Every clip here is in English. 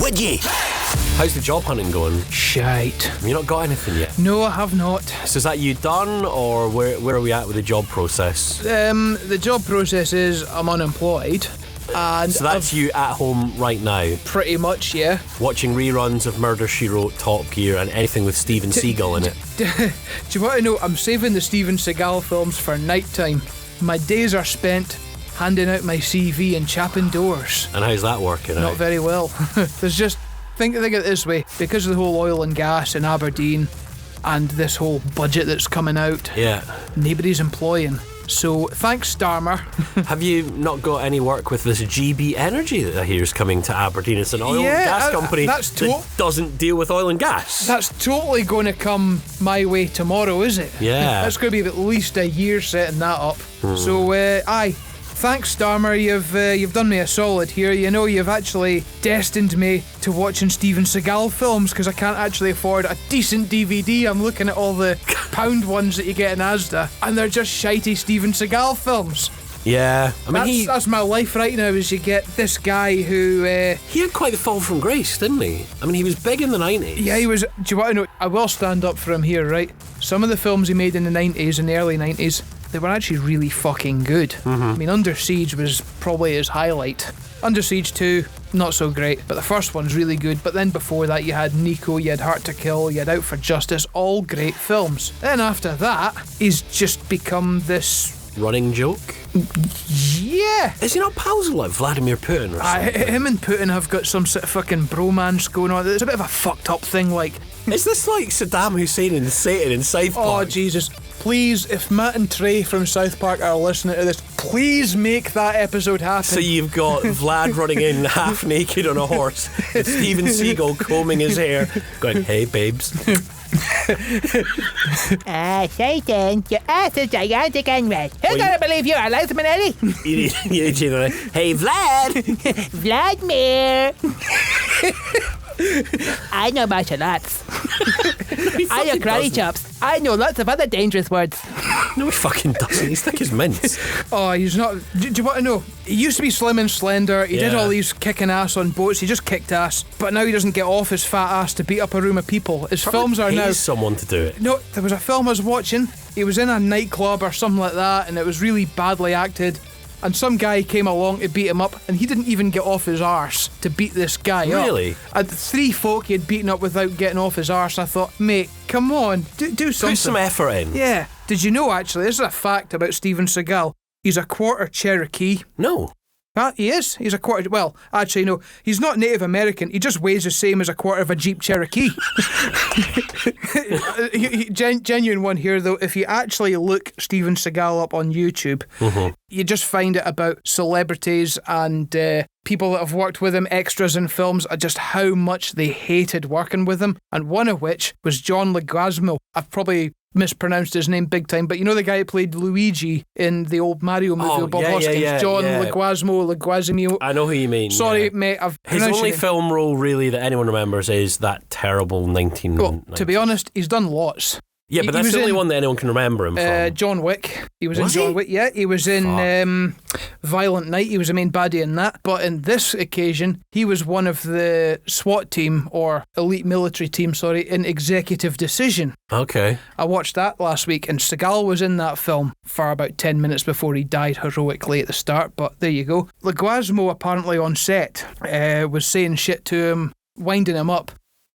Would ye? How's the job hunting going? Shite. Have you not got anything yet? No, I have not. So is that you done, or where are we at with the job process? The job process is I'm unemployed. And so that's you at home right now? Pretty much, yeah. Watching reruns of Murder, She Wrote, Top Gear, and anything with Steven Seagal in it. Do you want to know, I'm saving the Steven Seagal films for night time. My days are spent handing out my CV and chapping doors. And how's that working out? Not very well. There's just... Think of it this way, because of the whole oil and gas in Aberdeen and this whole budget that's coming out, nobody's employing. So thanks, Starmer. Have you not got any work with this GB Energy that I hear is coming to Aberdeen? It's an oil and gas company that doesn't deal with oil and gas. That's totally going to come my way tomorrow, is it? Yeah. That's going to be at least a year setting that up. So, aye. Thanks, Starmer, you've done me a solid here. You know, you've actually destined me to watching Steven Seagal films because I can't actually afford a decent DVD. I'm looking at all the pound ones that you get in Asda, and they're just shitey Steven Seagal films. Yeah, I mean, that's my life right now. Is you get this guy who he had quite the fall from grace, didn't he? I mean, he was big in the 90s. Yeah, he was. Do you want to know? I will stand up for him here, right? Some of the films he made in the 90s, in the early 90s, they were actually really fucking good. I mean, Under Siege was probably his highlight. Under Siege 2, not so great, but the first one's really good. But then before that, you had Nico, you had Hard to Kill, you had Out for Justice, all great films. Then after that, he's just become this... running joke? Yeah. Is he not pals with like Vladimir Putin or something? Him and Putin have got some sort of fucking bromance going on. It's a bit of a fucked up thing, like... Is this like Saddam Hussein and Satan in South Park? Oh, Jesus. Please, if Matt and Trey from South Park are listening to this, please make that episode happen. So you've got Vlad running in half naked on a horse, with Steven Seagal combing his hair, going, "Hey, babes." Satan, your ass is gigantic and red. Who's gonna believe you are, Liza Minnelli? Hey, Vlad! Vladimir! I know martial arts. I know karate chops. I know lots of other dangerous words. No, he fucking doesn't. He's thick as mints. Oh, he's not. Do you want to know? He used to be slim and slender. He did all these kicking ass on boats. He just kicked ass. But now he doesn't get off his fat ass to beat up a room of people. His films are now... someone to do it. No, there was a film I was watching. He was in a nightclub or something like that, and it was really badly acted. And some guy came along to beat him up, and he didn't even get off his arse to beat this guy up. Really? And 3 folk he had beaten up without getting off his arse. And I thought, mate, come on, do something. Put some effort in. Yeah. Did you know, actually, this is a fact about Steven Seagal. He's a quarter Cherokee. No. He is. He's a quarter... Well, actually, no. He's not Native American. He just weighs the same as a quarter of a Jeep Cherokee. Genuine one here, though. If you actually look Steven Seagal up on YouTube, you just find it about celebrities and people that have worked with him, extras in films, just how much they hated working with him. And one of which was John Leguizamo. I've probably mispronounced his name big time, but you know the guy who played Luigi in the old Mario movie with Bob Hoskins? John Leguizamo. I know who you mean. Sorry, mate, his only film role really that anyone remembers is that terrible 1990s. Well, to be honest, he's done lots. Yeah, but that's the only one that anyone can remember him from. John Wick. He was in John Wick, yeah. He was in Violent Night. He was the main baddie in that. But in this occasion, he was one of the SWAT team, or elite military team, in Executive Decision. Okay. I watched that last week, and Seagal was in that film for about 10 minutes before he died heroically at the start, but there you go. Leguizamo apparently on set was saying shit to him, winding him up.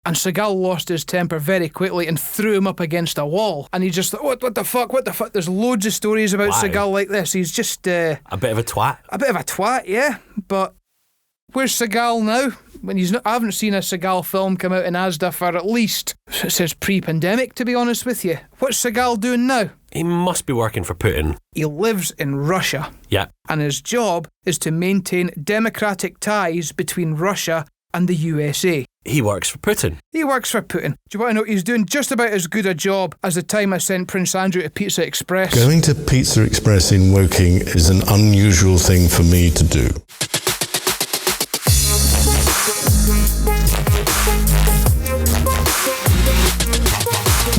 And Seagal lost his temper very quickly and threw him up against a wall. And he just thought, what the fuck? There's loads of stories about Seagal like this. He's just... a bit of a twat, yeah. But where's Seagal now? I haven't seen a Seagal film come out in Asda for at least since pre-pandemic, to be honest with you. What's Seagal doing now? He must be working for Putin. He lives in Russia. Yeah. And his job is to maintain democratic ties between Russia and the USA. He works for Putin. He works for Putin. Do you want to know, he's doing just about as good a job as the time I sent Prince Andrew to Pizza Express. Going to Pizza Express in Woking is an unusual thing for me to do.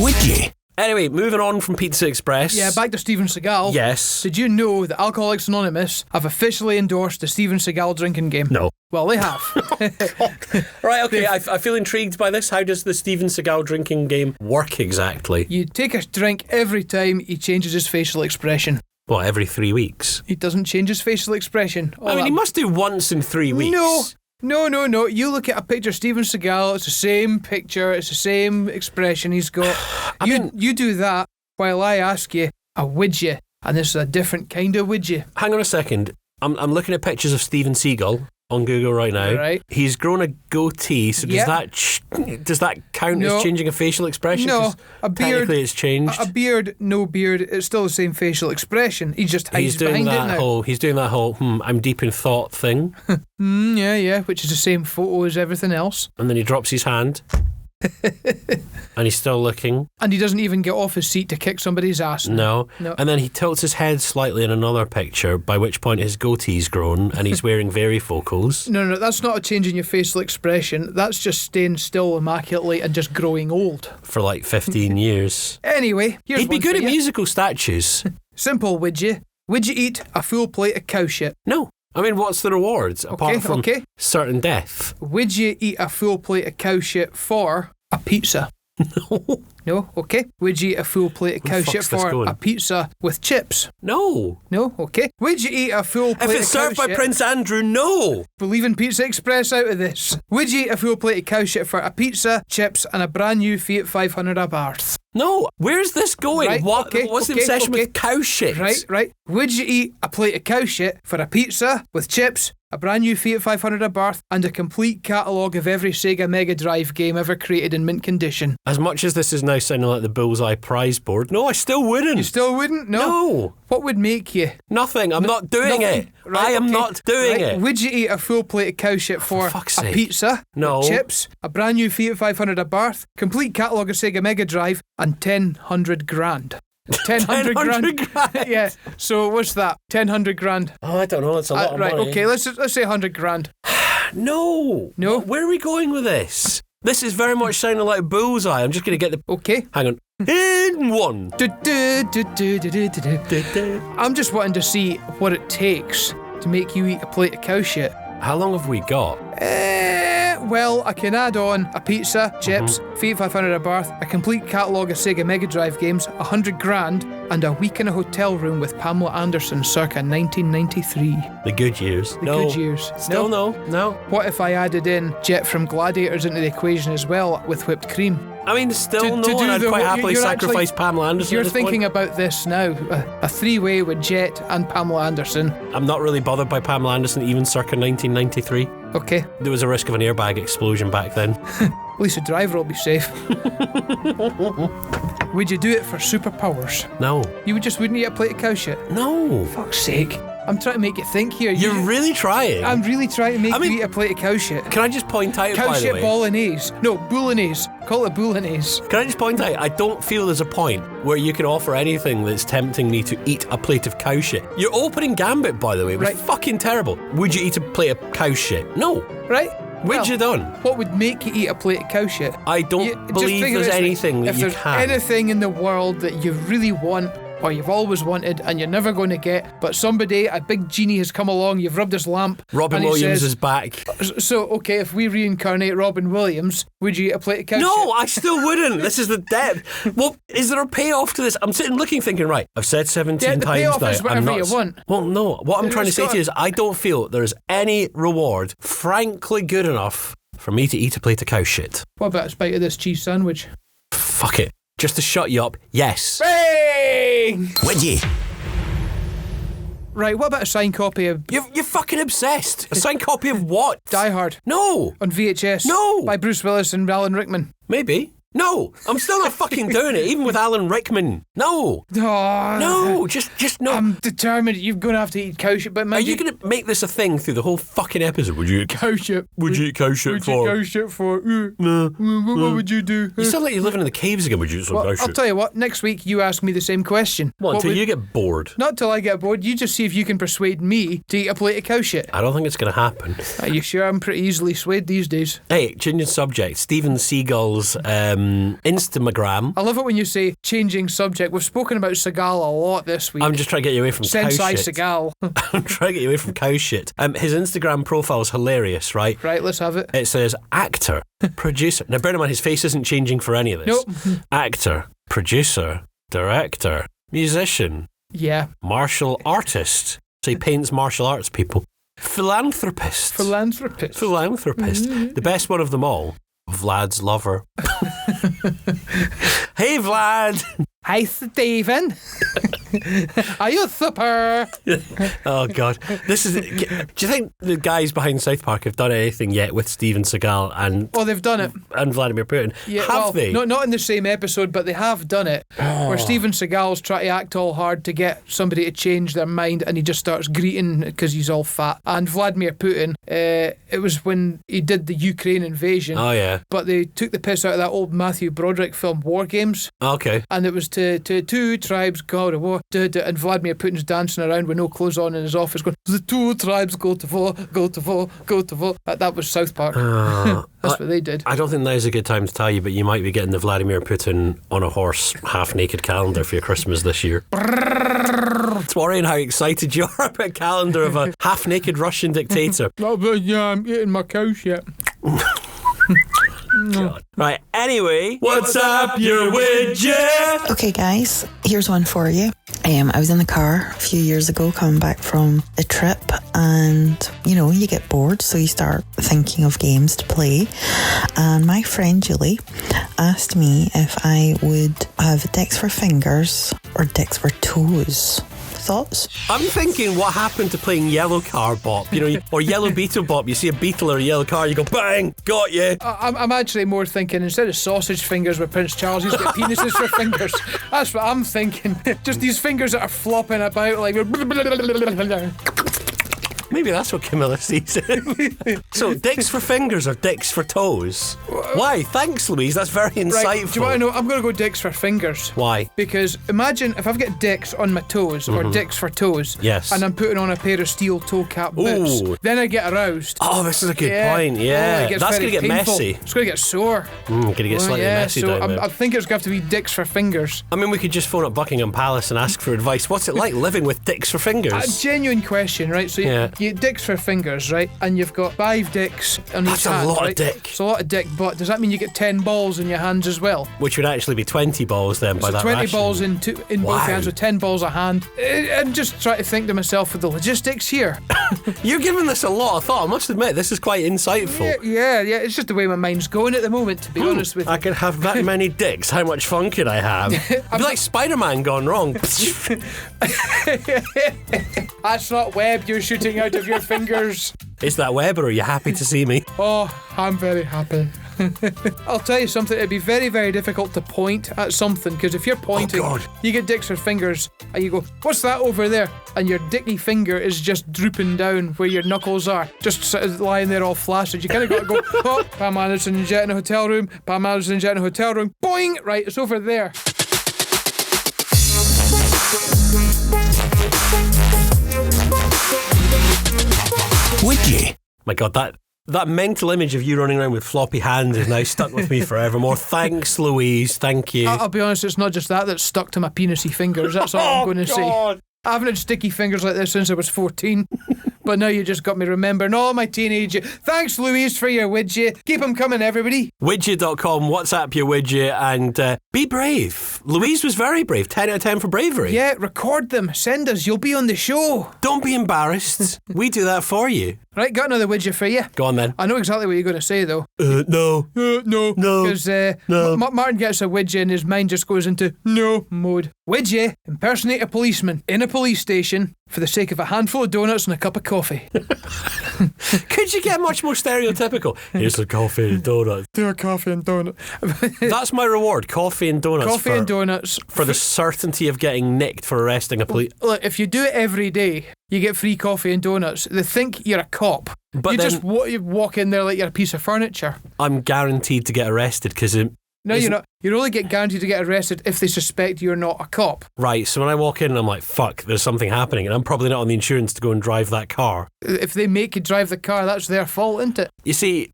Would you? Anyway, moving on from Pizza Express. Yeah, back to Steven Seagal. Yes. Did you know that Alcoholics Anonymous have officially endorsed the Steven Seagal drinking game? No. Well, they have. Right, okay, I feel intrigued by this. How does the Steven Seagal drinking game work exactly? You take a drink every time he changes his facial expression. What, every 3 weeks? He doesn't change his facial expression. He must do once in 3 weeks. No. You look at a picture of Steven Seagal, it's the same picture, it's the same expression he's got. You do that while I ask you, would you? And this is a different kind of would you. Hang on a second. I'm looking at pictures of Steven Seagal on Google right now. Right. He's grown a goatee, so does that count as changing a facial expression? No, a beard. Technically, it's changed. A beard, no beard, it's still the same facial expression. He just hides behind it now. He's doing that whole I'm deep in thought thing. Yeah, which is the same photo as everything else. And then he drops his hand. And he's still looking. And he doesn't even get off his seat to kick somebody's ass. No. And then he tilts his head slightly in another picture, by which point his goatee's grown and he's wearing varifocals. No, that's not a change in your facial expression. That's just staying still immaculately and just growing old. For like 15 years. Anyway, here's he'd be good at musical statues. Simple, would you? Would you eat a full plate of cow shit? No. I mean, what's the rewards apart from certain death? Would you eat a full plate of cow shit for a pizza? No? Okay. Would you eat a full plate of cow shit for a pizza with chips? No? Okay. Would you eat a full plate of cow shit? If it's served by Prince Nondrew, no! We're leaving Pizza Express out of this. Would you eat a full plate of cow shit for a pizza, chips, and a brand new Fiat 500 Abarth? No, where's this going? Right, what's the obsession with cow shit? Right. Would you eat a plate of cow shit for a pizza with chips, a brand new Fiat 500 Abarth, and a complete catalogue of every Sega Mega Drive game ever created in mint condition? As much as this is now sounding like the Bullseye prize board, no, I still wouldn't. You still wouldn't? No. What would make you? Nothing. I'm not doing it. Right, I am not doing it. Would you eat a full plate of cow shit for a pizza, no, chips, a brand new Fiat 500 Abarth, complete catalogue of Sega Mega Drive, and 1,000 grand? 1,000 grand. Yeah. So what's that? 1,000 grand. Oh, I don't know. It's a lot of money. Right. Okay. Let's say 100 grand. No. Where are we going with this? This is very much sounding like Bullseye. I'm just going to get the... Okay. Hang on. In one. I'm just wanting to see what it takes to make you eat a plate of cow shit. How long have we got? Well, I can add on a pizza, chips, Fiat 500 Abarth, a complete catalogue of Sega Mega Drive games, 100 grand, and a week in a hotel room with Pamela Anderson circa 1993. The good years. Good years. Still no. What if I added in Jet from Gladiators into the equation as well with whipped cream? I mean, still no, and I'd quite happily sacrifice Pamela Anderson. You're thinking about this now. A three-way with Jet and Pamela Anderson. I'm not really bothered by Pamela Anderson, even circa 1993. Okay. There was a risk of an airbag explosion back then. At least the driver will be safe. Would you do it for superpowers? No. You wouldn't eat a plate of cow shit? No. Fuck's sake. I'm trying to make you think here. You're really trying. I'm really trying to make you eat a plate of cow shit. Can I just point out, cow by shit the way? bolognese. No, bolognese. Call it bolognese. Can I just point out, I don't feel there's a point where you can offer anything that's tempting me to eat a plate of cow shit. Your opening gambit, by the way, was fucking terrible. Would you eat a plate of cow shit? No. Right? Would you done? What would make you eat a plate of cow shit? I don't believe there's anything that you can. If there's anything in the world that you really want, or you've always wanted and you're never going to get, but somebody, a big genie has come along, you've rubbed his lamp. Robin Williams is back. So, okay, if we reincarnate Robin Williams, would you eat a plate of cow shit? No, I still wouldn't. This is the depth. Well, is there a payoff to this? I'm sitting looking thinking, right, I've said 17 times now. The payoff is whatever you want. Well, no. What I'm trying to say to you is I don't feel there's any reward frankly good enough for me to eat a plate of cow shit. What about a bite of this cheese sandwich? Fuck it. Just to shut you up, yes. Bang! Would you? Right, what about a signed copy of... You're fucking obsessed. A signed copy of what? Die Hard. No. On VHS. No. By Bruce Willis and Alan Rickman. Maybe. No, I'm still not fucking doing it, even with Alan Rickman. No. Oh, no, just no. I'm determined you're going to have to eat cow shit, but are you going to make this a thing through the whole fucking episode? Would you eat cow shit? Would you eat cow shit for? Would you eat cow shit for? No. What would you do? You sound like you're living in the caves again. Would you eat some cow shit? I'll tell you what, next week you ask me the same question. What, until you get bored? Not till I get bored. You just see if you can persuade me to eat a plate of cow shit. I don't think it's going to happen. Are you sure? I'm pretty easily swayed these days. Hey, changing subject. Steven Seagal's Instagram. I love it when you say changing subject. We've spoken about Seagal a lot this week. I'm just trying to get you away from Sensei cow shit. Seagal. I'm trying to get you away from cow shit. His Instagram profile is hilarious, right? Right, let's have it. It says actor, producer. Now, bear in mind, his face isn't changing for any of this. Nope. Actor, producer, director, musician, Yeah. martial artist. So he paints martial arts people. Philanthropist. Philanthropist. The best one of them all. Vlad's lover. Hey, Vlad. Hi, Stephen. Are you super? Oh, God. Do you think the guys behind South Park have done anything yet with Steven Seagal and Oh, they've done it. Vladimir Putin? Yeah, have they? Not in the same episode, but they have done it. Where Steven Seagal's trying to act all hard to get somebody to change their mind, and he just starts greeting because he's all fat. And Vladimir Putin, it was when he did the Ukraine invasion. Oh, yeah. But they took the piss out of that old Matthew Broderick film, War Games. Okay. And it was to two tribes go to war. And Vladimir Putin's dancing around with no clothes on in his office going, the two tribes go to war, go to war, go to war. That was South Park. That's what they did. I don't think now's a good time to tell you, but you might be getting the Vladimir Putin on a horse half-naked calendar for your Christmas this year. It's worrying how excited you are about a calendar of a half-naked Russian dictator. Oh, but yeah, I'm eating my cow shit. God. Right, anyway, what's up, your widget? Okay, guys, here's one for you. I was in the car a few years ago coming back from a trip, and you get bored, so you start thinking of games to play. And my friend Julie asked me if I would have dicks for fingers or dicks for toes. Thoughts? I'm thinking what happened to playing Yellow Car Bop, or Yellow Beetle Bop. You see a beetle or a yellow car, you go, bang, got you. I'm actually more thinking, instead of sausage fingers with Prince Charles, he's got penises for fingers. That's what I'm thinking. Just these fingers that are flopping about like... Maybe that's what Camilla sees. So, dicks for fingers or dicks for toes? Why? Thanks, Louise. That's very insightful. Right, do you want to know? I'm going to go dicks for fingers. Why? Because imagine if I've got dicks on my toes or dicks for toes. Yes. And I'm putting on a pair of steel toe cap boots. Ooh. Then I get aroused. Oh, this is a good point. Yeah. Oh, That's going to get painful. messy. It's going to get sore. Going to get slightly messy so down there. I think it's going to have to be dicks for fingers. I mean, we could just phone up Buckingham Palace and ask for advice. What's it like living with dicks for fingers? A genuine question, right? So you get dicks for fingers, right? And you've got 5 dicks on each hand. That's a lot right? of dick. It's a lot of dick, but does that mean you get 10 balls in your hands as well? Which would actually be 20 balls then by So that 20 ration. balls in both hands with 10 balls a hand. And just try to think to myself with the logistics here. You're giving this a lot of thought. I must admit, this is quite insightful. Yeah. It's just the way my mind's going at the moment, to be honest with you. I can have that many dicks. How much fun could I have? I'd be like Spider-Man gone wrong. That's not web you're shooting out of your fingers. Is that web, or are you happy to see me? Oh, I'm very happy. I'll tell you something, it'd be very, very difficult to point at something, because if you're pointing, you get dicks or fingers, and you go, what's that over there? And your dicky finger is just drooping down where your knuckles are, just sort of lying there all flaccid. You kind of got to go, oh, Pam Anderson jet in a hotel room, Pam Anderson jet in a hotel room, boing, right, it's over there. Would you? My God, that mental image of you running around with floppy hands is now stuck with me forevermore. Thanks, Louise. Thank you. I'll be honest, it's not just that's stuck to my penisy fingers. That's all I'm going to say. I haven't had sticky fingers like this since I was 14. But now you just got me remembering all my teenage... Thanks, Louise, for your widget. Keep them coming, everybody. Widget.com, WhatsApp your widget, and be brave. Louise was very brave. 10 out of 10 for bravery. Yeah, record them. Send us. You'll be on the show. Don't be embarrassed. We do that for you. Right, got another widget for you. Go on, then. I know exactly what you're going to say, though. No. No. No. Because no. Martin gets a widget and his mind just goes into no mode. Widget, impersonate a policeman in a police station for the sake of a handful of donuts and a cup of coffee. Could you get much more stereotypical? Here's a coffee and donut. Do a coffee and donut. That's my reward, coffee and donuts. Coffee and donuts. For the certainty of getting nicked for arresting a police... Look, if you do it every day, you get free coffee and donuts. They think you're a cop. But you then, just you walk in there like you're a piece of furniture. I'm guaranteed to get arrested because... No, you're not. You only get guaranteed to get arrested if they suspect you're not a cop. Right, so when I walk in and I'm like, fuck, there's something happening, and I'm probably not on the insurance to go and drive that car. If they make you drive the car, that's their fault, isn't it? You see,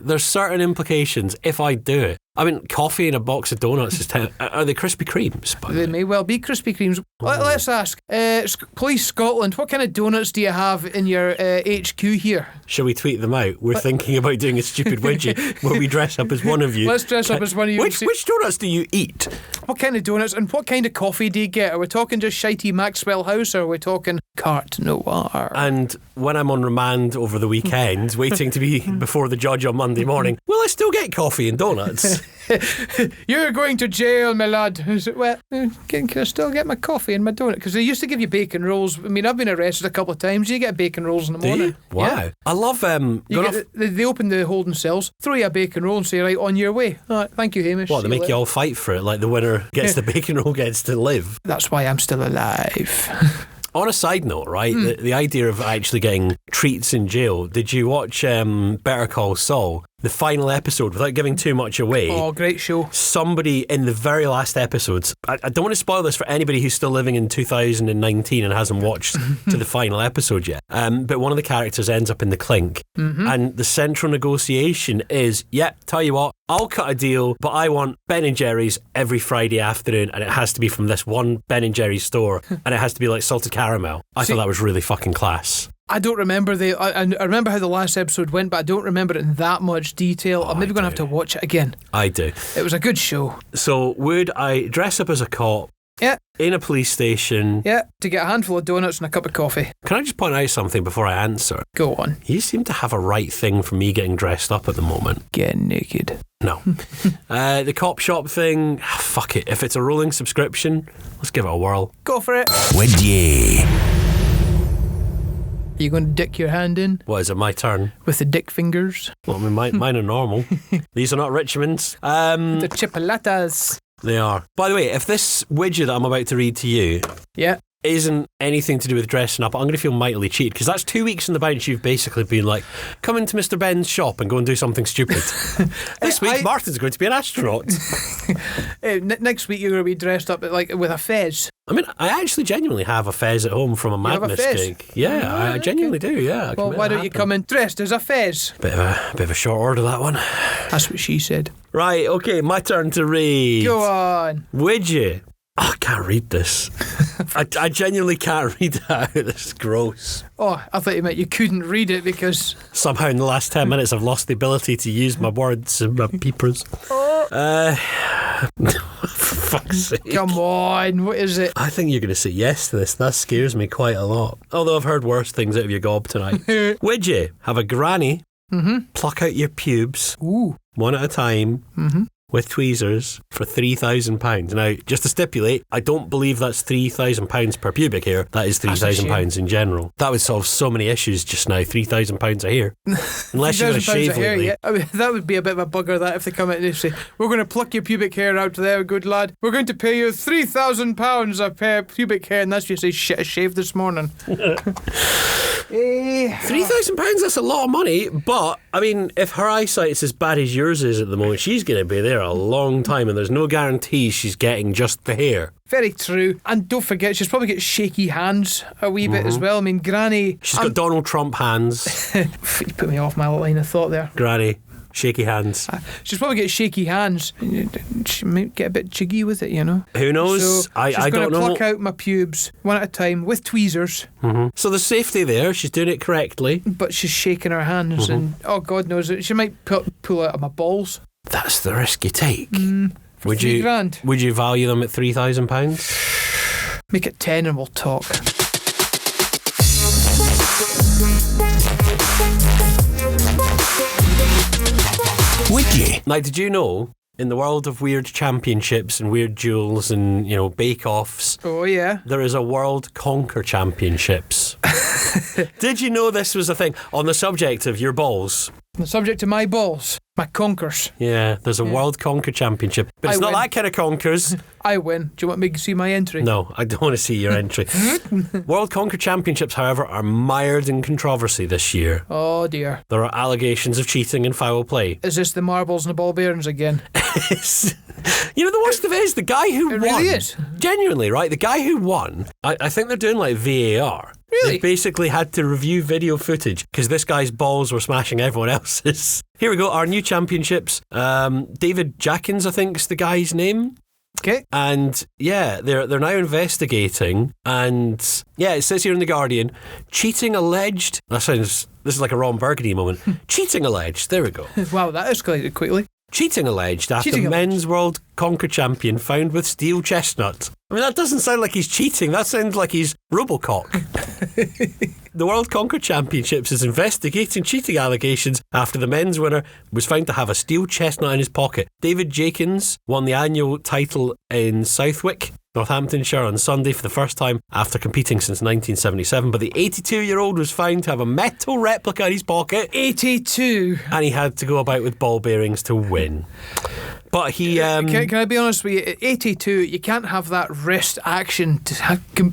there's certain implications if I do it. I mean, coffee and a box of donuts is are they Krispy Kremes? They may well be Krispy Kremes. Let's ask, Police Scotland, what kind of donuts do you have in your HQ here? Shall we tweet them out? We're thinking about doing a stupid widget where we dress up as one of you. Let's dress up as one of you. Which donuts do you eat? What kind of donuts and what kind of coffee do you get? Are we talking just shitey Maxwell House, or are we talking Carte Noir? And when I'm on remand over the weekend, waiting to be before the judge on Monday morning, will I still get coffee and donuts? You're going to jail, my lad. Well, can I still get my coffee and my donut? Because they used to give you bacon rolls. I mean, I've been arrested a couple of times. You get bacon rolls in the morning. Do you? Wow. Yeah. I love... they open the holding cells, throw you a bacon roll and say, right, on your way. All right, thank you, Hamish. What, they make you all fight for it, like the winner gets the bacon roll gets to live? That's why I'm still alive. On a side note, right, the idea of actually getting treats in jail, did you watch Better Call Saul? The final episode, without giving too much away. Oh, great show. Somebody in the very last episodes, I don't want to spoil this for anybody who's still living in 2019 and hasn't watched to the final episode yet, but one of the characters ends up in the clink, and the central negotiation is, tell you what, I'll cut a deal, but I want Ben & Jerry's every Friday afternoon, and it has to be from this one Ben & Jerry's store, and it has to be like salted caramel. I thought that was really fucking class. I don't remember I remember how the last episode went, but I don't remember it in that much detail. I'm maybe going to have to watch it again. I do. It was a good show. So would I dress up as a cop? Yeah. In a police station? Yeah, to get a handful of donuts and a cup of coffee. Can I just point out something before I answer? Go on. You seem to have a right thing for me getting dressed up at the moment. Get naked. No. The cop shop thing, fuck it. If it's a rolling subscription, let's give it a whirl. Go for it. Would ye? Are you going to dick your hand in? What, is it my turn? With the dick fingers? Well, I mean, mine are normal. These are not Richmond's. The chipolatas. They are. By the way, if this widget that I'm about to read to you isn't anything to do with dressing up, I'm going to feel mightily cheated, because that's 2 weeks in the bounce you've basically been like, come into Mr. Ben's shop and go and do something stupid. This week, Martin's going to be an astronaut. Next week you're going to be dressed up like with a fez. I mean, I actually genuinely have a fez at home from a Madness gig. Yeah, I genuinely do, yeah. Well, why don't you come in dressed as a fez? Bit of a short order, that one. That's what she said. Right, okay, my turn to read. Go on. Would you? Oh, I can't read this. I genuinely can't read it out. This is gross. Oh, I thought you meant you couldn't read it because... Somehow in the last 10 minutes I've lost the ability to use my words and my peepers. For fuck's sake. Come on, what is it? I think you're going to say yes to this. That scares me quite a lot. Although I've heard worse things out of your gob tonight. Would you have a granny pluck out your pubes one at a time with tweezers for £3,000? Now, just to stipulate, I don't believe that's £3,000 per pubic hair. That is £3,000 in general. That would solve so many issues just now. £3,000 a hair. Unless you're going to shave lately. I mean, that would be a bit of a bugger, that, if they come out and they say, we're going to pluck your pubic hair out there, good lad. We're going to pay you £3,000 a pair of pubic hair, and that's you say, shit, I shaved this morning. £3,000, that's a lot of money, but I mean, if her eyesight's as bad as yours is at the moment, she's going to be there a long time, and there's no guarantee she's getting just the hair. Very true. And don't forget, she's probably got shaky hands a wee bit as well. I mean, Granny... She's got Donald Trump hands. You put me off my line of thought there. Granny. Shaky hands. She's probably got shaky hands. She might get a bit jiggy with it, you know. Who knows? So I don't know. She's going to pluck out my pubes one at a time with tweezers. So there's safety there. She's doing it correctly. But she's shaking her hands and, oh God knows it, she might pull out of my balls. That's the risk you take. For £3,000. Would you value them at £3,000? Make it 10 and we'll talk. Would ye? Now, did you know, in the world of weird championships and weird duels and, you know, bake-offs... Oh, yeah. There is a World Conker Championships. Did you know this was a thing? On the subject of your balls... The subject of my balls, my conkers. Yeah, there's a World Conker Championship. But it's not that kind of conkers. I win. Do you want me to see my entry? No, I don't want to see your entry. World Conker Championships, however, are mired in controversy this year. Oh dear. There are allegations of cheating and foul play. Is this the marbles and the ball bearings again? You know, the worst of it is the guy who won. It really is. Genuinely, right? The guy who won, I think they're doing like VAR. Really? They basically had to review video footage because this guy's balls were smashing everyone else's. Here we go, our new championships. David Jackins, I think is the guy's name. Okay. And yeah, they're now investigating, and yeah, it says here in The Guardian, cheating alleged. This is like a Ron Burgundy moment. Cheating alleged. There we go. Wow, that escalated quickly. Cheating alleged after Cheating men's world conker champion found with steel chestnut. I mean, that doesn't sound like he's cheating. That sounds like he's Robocock. The World Conker Championships is investigating cheating allegations after the men's winner was found to have a steel chestnut in his pocket. David Jakins won the annual title in Southwick, Northamptonshire on Sunday for the first time after competing since 1977, but the 82-year-old was found to have a metal replica in his pocket. 82. And he had to go about with ball bearings to win. But he... Can I be honest with you? At 82, you can't have that wrist action to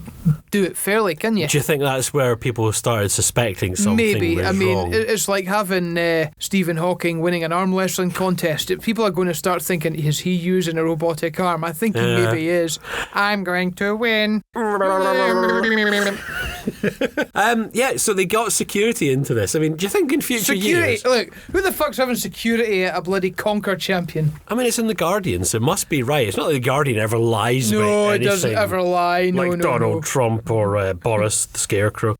do it fairly, can you? Do you think that's where people started suspecting something Maybe. was I mean, wrong? it's like having Stephen Hawking winning an arm wrestling contest. If people are going to start thinking, is he using a robotic arm? I think he maybe is. I'm going to win. Yeah, so they got security into this. I mean, do you think in future years... Look, who the fuck's having security at a bloody Conker champion? I mean, it's in The Guardian, so it must be right. It's not like The Guardian ever lies about No, it anything. doesn't ever lie. No, like no, Donald no. Trump or Boris the Scarecrow.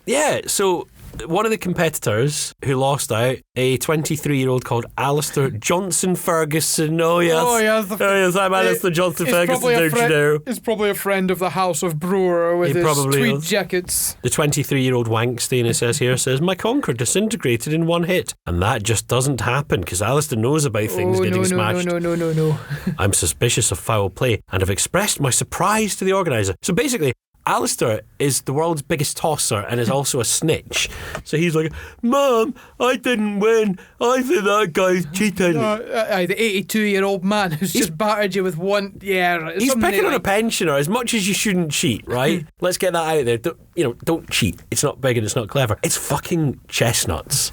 Yeah, so one of the competitors who lost out, a 23-year-old called Alistair Johnson Ferguson. Oh, yes. Oh, yes. Yes, I'm Alistair Johnson Ferguson, don't you know? He's probably a friend of the House of Brewer with He his probably tweed is. jackets. The 23-year-old Wankstein, it says here, says, my Conker disintegrated in one hit. And that just doesn't happen because Alistair knows about things getting smashed. No. I'm suspicious of foul play and have expressed my surprise to the organiser. So basically, Alistair is the world's biggest tosser and is also a snitch. So he's like, Mum, I didn't win. I think that guy's cheating. The 82-year-old man who's just battered you with one... Yeah, He's picking on a pensioner as much as you shouldn't cheat, right? Let's get that out there. Don't cheat. It's not big and it's not clever. It's fucking chestnuts.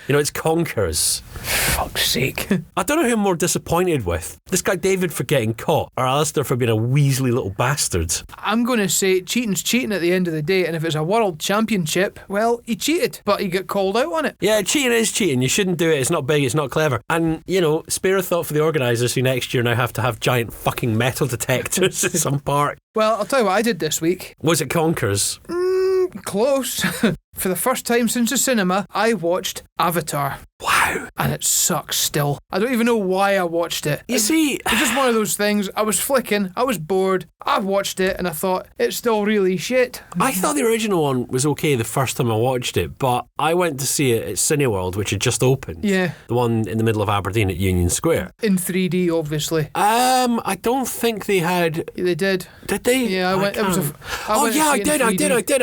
It's Conkers. Fuck's sake. I don't know who I'm more disappointed with. This guy David for getting caught or Alistair for being a weaselly little bastard. I'm going to say cheating's cheating at the end of the day, and if it's a world championship, well, he cheated, but he got called out on it. Yeah, cheating is cheating. You shouldn't do it. It's not big, it's not clever. And, spare a thought for the organisers who next year now have to have giant fucking metal detectors at some park. Well, I'll tell you what I did this week. Was it Conkers? Close. For the first time since the cinema, I watched Avatar. Wow. And it sucks still. I don't even know why I watched it. You see... It's just one of those things. I was flicking, I was bored, I watched it, and I thought, it's still really shit. I thought the original one was okay the first time I watched it, but I went to see it at Cineworld, which had just opened. Yeah. The one in the middle of Aberdeen at Union Square. In 3D, obviously. I don't think they had... They did. Did they? Yeah, I went. I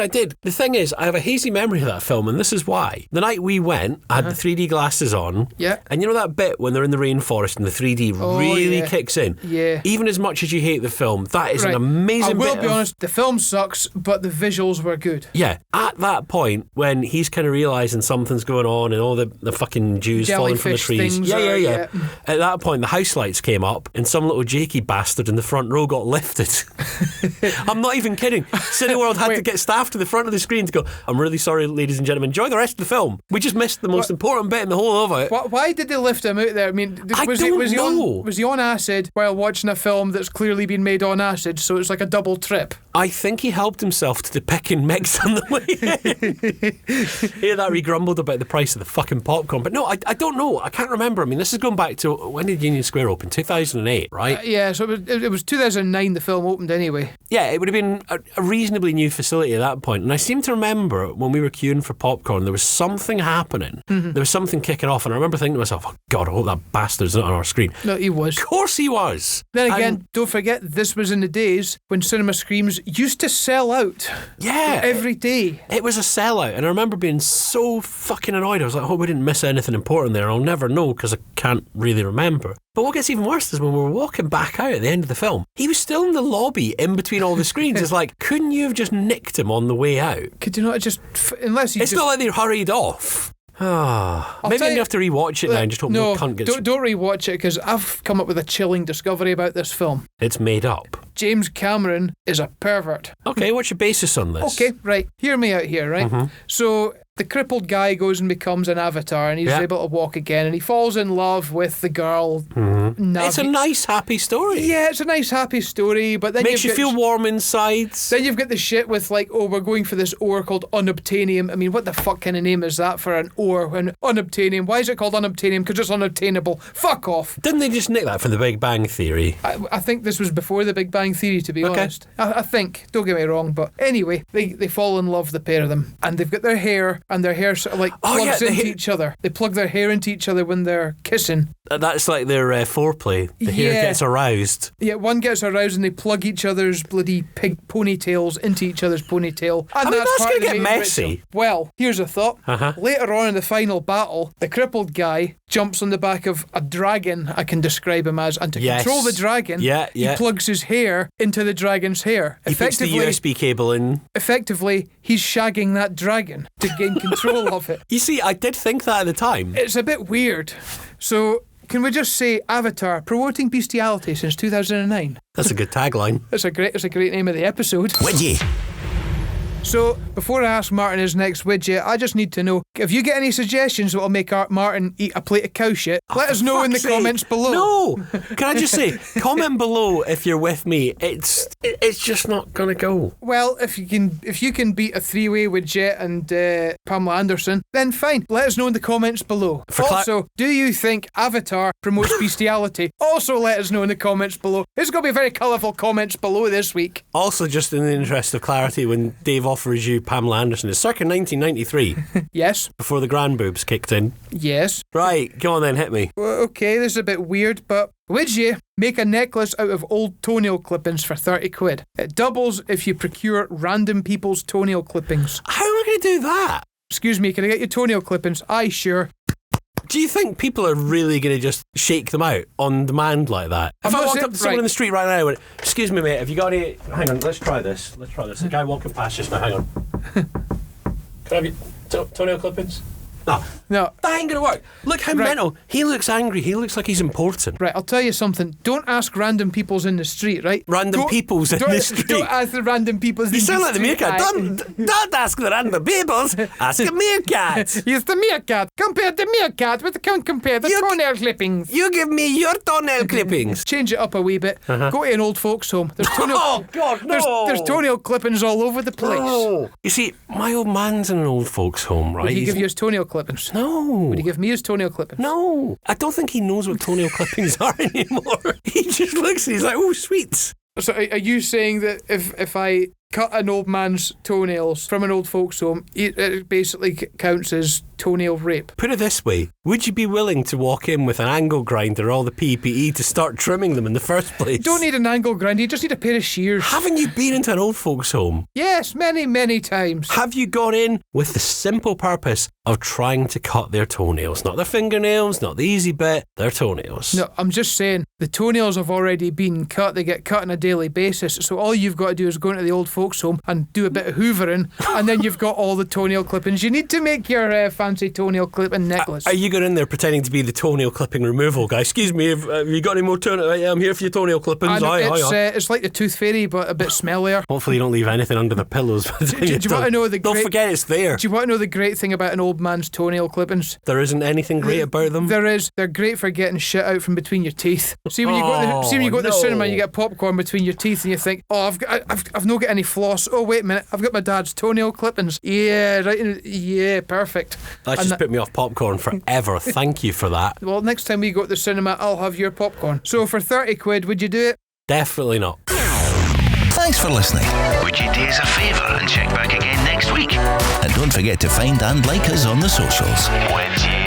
did. The thing is, I have a hazy memory of that film, and this is why. The night we went, I had the 3D glasses on. Yeah. And you know that bit when they're in the rainforest and the 3D really yeah. kicks in? Yeah. Even as much as you hate the film, that is an amazing I will bit be of- honest, the film sucks, but the visuals were good. Yeah. At that point, when he's kind of realising something's going on and all the fucking dews falling from the Jellyfish trees. things Yeah. At that point, the house lights came up and some little jakey bastard in the front row got lifted. I'm not even kidding. Cineworld had to get staff to the front of the screen to go, I'm really sorry, ladies and gentlemen, enjoy the rest of the film. We just missed the most important bit in the whole of it. Why did they lift him out there? I mean, was he on acid while watching a film that's clearly been made on acid, so it's like a double trip? I think he helped himself to the pick and mix on the way in. Hear that he grumbled about the price of the fucking popcorn. But no, I don't know. I can't remember. I mean, this is going back to, when did Union Square open? 2008, right? Yeah, so it was 2009 the film opened anyway. Yeah, it would have been a reasonably new facility at that point. And I seem to remember when we were queuing for popcorn, there was something happening. Mm-hmm. There was something kicking off. And I remember thinking to myself, oh God, I hope that bastard's not on our screen. No, he was. Of course he was. Then again, don't forget, this was in the days when Cinema Screams used to sell out. Yeah. Every day. It was a sellout. And I remember being so fucking annoyed. I was like, I hope we didn't miss anything important there. I'll never know because I can't really remember. But what gets even worse is when we were walking back out at the end of the film, he was still in the lobby in between all the screens. It's like, couldn't you have just nicked him on the way out? Could you not just... Unless you It's not like they hurried off. Maybe I'm going to have to rewatch it now and just hope no cunt gets... Don't rewatch it, because I've come up with a chilling discovery about this film. It's made up. James Cameron is a pervert. Okay, what's your basis on this? Okay, right. Hear me out here, right? Mm-hmm. So the crippled guy goes and becomes an avatar, and he's able to walk again, and he falls in love with the girl. Mm-hmm. It's a nice, happy story. Yeah, it's a nice, happy story, but then makes you feel warm inside. Then you've got the shit with like, oh, we're going for this ore called unobtainium. I mean, what the fuck kind of name is that for an ore? An unobtainium. Why is it called unobtainium? Because it's unobtainable. Fuck off. Didn't they just nick that from the Big Bang Theory? I think this was before the Big Bang Theory, to be honest. I think. Don't get me wrong, but anyway, they fall in love, the pair of them, and they've got their hair, and their hair sort of like plugs into each other. They plug their hair into each other when they're kissing. That's like their foreplay. The hair gets aroused. Yeah, one gets aroused and they plug each other's bloody pig ponytails into each other's ponytail. And that's part going of to the get messy. Ritual. Well, here's a thought. Later on in the final battle, the crippled guy jumps on the back of a dragon, I can describe him as, and to control the dragon, he plugs his hair into the dragon's hair. He puts the USB cable in. Effectively, he's shagging that dragon to gain control of it. You see, I did think that at the time. It's a bit weird. So, can we just say Avatar, promoting bestiality since 2009? That's a good tagline. It's a great name of the episode. Widget. So, before I ask Martin his next widget, I just need to know, if you get any suggestions that will make Martin eat a plate of cow shit, let us know in the comments below. No! Can I just say, comment below if you're with me. It's just not going to go. Well, if you can beat a three-way with Jet and Pamela Anderson, then fine. Let us know in the comments below. Also, do you think Avatar promotes bestiality? Also let us know in the comments below. There's going to be very colourful comments below this week. Also, just in the interest of clarity, when Dave offers you Pamela Anderson, it's circa 1993. Yes. Before the grand boobs kicked in. Yes. Right, go on then, hit me. Okay, this is a bit weird, but would you make a necklace out of old toenail clippings for 30 quid? It doubles if you procure random people's toenail clippings. How am I going to do that? Excuse me, can I get your toenail clippings? Aye, sure. Do you think people are really going to just shake them out on demand like that? If I walked up to someone in the street right now and went, excuse me mate, have you got any... Hang on, let's try this. The guy walking past just now, hang on. Can I have your toenail clippings? No. That ain't going to work. Look how mental. He looks angry. He looks like he's important. Right, I'll tell you something. Don't ask random peoples in the street, right? Random peoples in the street? Don't ask the random peoples in the street. You sound like the meerkat. Don't ask the random peoples. Ask a meerkat. He's the meerkat. Compare the meerkat with compare the toenail clippings. You give me your toenail clippings. Change it up a wee bit. Go to an old folks' home. There's oh, God, no. There's toenail clippings all over the place. No. You see, my old man's in an old folks' home, right? Would he give you his toenail clippings? No. Would he give me his toenail clippings? No. I don't think he knows what toenail clippings are anymore. He just looks and he's like, oh, sweet. So are you saying that if I cut an old man's toenails from an old folks' home, it basically counts as toenail rape? Put it this way, would you be willing to walk in with an angle grinder, all the PPE, to start trimming them in the first place? You don't need an angle grinder, you just need a pair of shears. Haven't you been into an old folks' home? Yes, many, many times. Have you gone in with the simple purpose of trying to cut their toenails? Not their fingernails, not the easy bit, their toenails. No, I'm just saying, the toenails have already been cut, they get cut on a daily basis, so all you've got to do is go into the old folks' home and do a bit of hoovering, and then you've got all the toenail clippings you need to make your fancy toenail clipping necklace. Are you going in there pretending to be the toenail clipping removal guy? Excuse me, have you got any more toenail? I'm here for your toenail clippings. It's like the tooth fairy, but a bit smellier. Hopefully you don't leave anything under the pillows. Do you want to know don't forget it's there. Do you want to know the great thing about an old man's toenail clippings? There isn't anything great about them? There is. They're great for getting shit out from between your teeth. See when you go to the cinema and you get popcorn between your teeth and you think, oh, I've not got any floss. Oh, wait a minute, I've got my dad's toenail clippings. Yeah, right. Yeah, perfect. That's just put me off popcorn forever. Thank you for that. Well, next time we go to the cinema, I'll have your popcorn. So for 30 quid, would you do it? Definitely not. Thanks for listening. Would you do us a favour and check back again next week? And don't forget to find and like us on the socials. Wednesday.